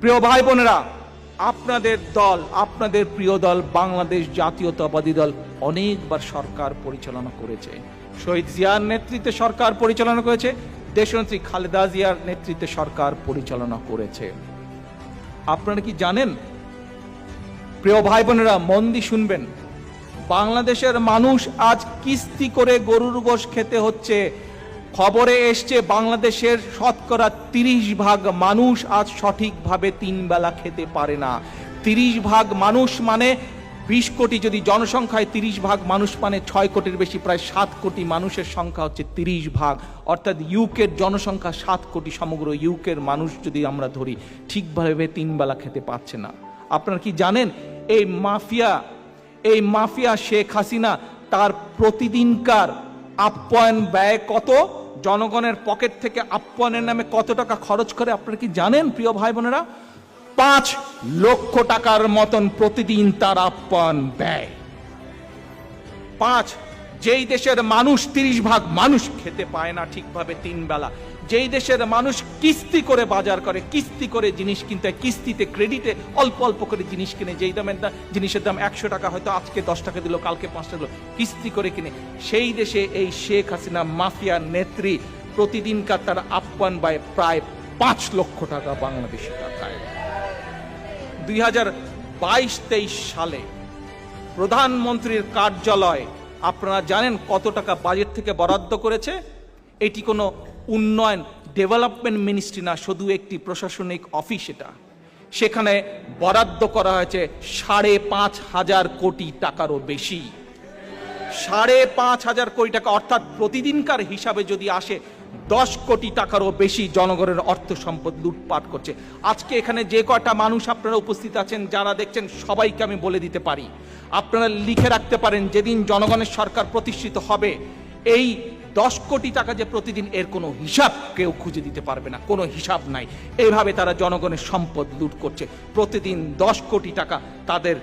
প্রিয় ভাই বোনেরা, আপনাদের দল, আপনাদের প্রিয় দল বাংলাদেশ জাতীয়তাবাদী দল অনেকবার সরকার পরিচালনা করেছে। শহীদ জিয়ার নেতৃত্বে সরকার পরিচালনা করেছে, দেশনেত্রী খালেদা জিয়ার নেতৃত্বে সরকার পরিচালনা করেছে। আপনারা কি জানেন? প্রিয় ভাই বোনেরা, মন দিয়ে শুনবেন, বাংলাদেশের মানুষ আজ কিস্তি করে গরুর গোশ খেতে হচ্ছে। খবরে এসছে বাংলাদেশের শতকরা 30% মানুষ আজ সঠিকভাবে 3 বেলা খেতে পারে না। 30% মানুষ মানে 20 কোটি, যদি জনসংখ্যায় 30% মানুষ মানে 6 কোটির বেশি, প্রায় 7 কোটি মানুষের সংখ্যা হচ্ছে 30%। অর্থাৎ ইউকের জনসংখ্যা 7 কোটি, সমগ্র ইউকের মানুষ যদি আমরা ধরি ঠিকভাবে 3 বেলা খেতে পাচ্ছে না। আপনারা কি জানেন এই মাফিয়া শেখ হাসিনা তার প্রতিদিনকার আপ্যায়ন ব্যয় কত? জনগণের পকেট থেকে আপ্যায়নের নামে কত টাকা খরচ করে আপনারা কি জানেন প্রিয় ভাই বোনেরা? 5 লক্ষ টাকার মতন প্রতিদিন তার আপ্যায়ন ব্যয়। যেই দেশের মানুষ 30% মানুষ খেতে পায় না ঠিকভাবে 3 বেলা, যেই দেশের মানুষ কিস্তি করে বাজার করে, কিস্তি করে জিনিস কিনতে হয়, কিস্তিতে ক্রেডিটে অল্প অল্প করে জিনিস কিনে, যেই দামের জিনিসের দাম 100 টাকা, হয়তো আজকে 10 টাকা দিল, কালকে 5 টাকা দিল, কিস্তি করে কিনে, সেই দেশে এই শেখ হাসিনা মাফিয়ার নেত্রী প্রতিদিনকার তার আপ্যায়ন ব্যয় প্রায় 5 লক্ষ টাকা বাংলাদেশি টাকায়। 2022-23 সালে প্রধানমন্ত্রীর কার্যালয় আপনারা জানেন কত টাকা বাজেট থেকে বরাদ্দ করেছে? এটি কোনো উন্নয়ন ডেভেলপমেন্ট মিনিস্ট্রি না, শুধু একটি প্রশাসনিক অফিস। এটা সেখানে বরাদ্দ করা হয়েছে 5,500 কোটি টাকারও বেশি। 5,500 কোটি টাকা, অর্থাৎ প্রতিদিনকার হিসাবে যদি আসে 10 কোটি টাকারও বেশি জনগণের অর্থ সম্পদ লুটপাট করছে। আজকে এখানে যে কয়টা মানুষ আপনারা উপস্থিত আছেন, যারা দেখছেন, সবাইকে আমি বলে দিতে পারি, আপনারা লিখে রাখতে পারেন, যেদিন জনগণের সরকার প্রতিষ্ঠিত হবে, এই 10 কোটি টাকা যে প্রতিদিন, এর কোনো হিসাব কেউ খুঁজে দিতে পারবে না, কোনো হিসাব নাই। এইভাবে তারা জনগণের সম্পদ লুট করছে। প্রতিদিন 10 কোটি টাকা তাদের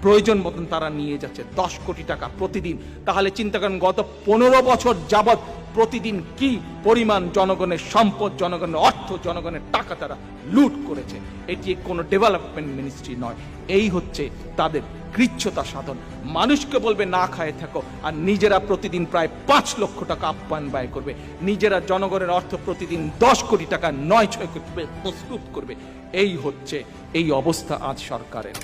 প্রয়োজন মতন তারা নিয়ে যাচ্ছে, 10 কোটি টাকা প্রতিদিন। তাহলে চিন্তা করেন গত 15 বছর যাবৎ প্রতিদিন কি পরিমাণ জনগণের সম্পদ, জনগণের অর্থ, জনগণের টাকা তারা লুট করেছে। এটি কোনো ডেভেলপমেন্ট মিনিস্ট্রি নয়। এই হচ্ছে তাদের কৃচ্ছতা সাধন। মানুষকে বলবে না খায় থাকো, আর নিজেরা প্রতিদিন প্রায় 5 লক্ষ টাকা আপ্যায়ন ব্যয় করবে। নিজেরা জনগণের অর্থ প্রতিদিন 10 কোটি টাকা 9-6 কোটি প্রস্তুত করবে। এই হচ্ছে এই অবস্থা আজ সরকারের।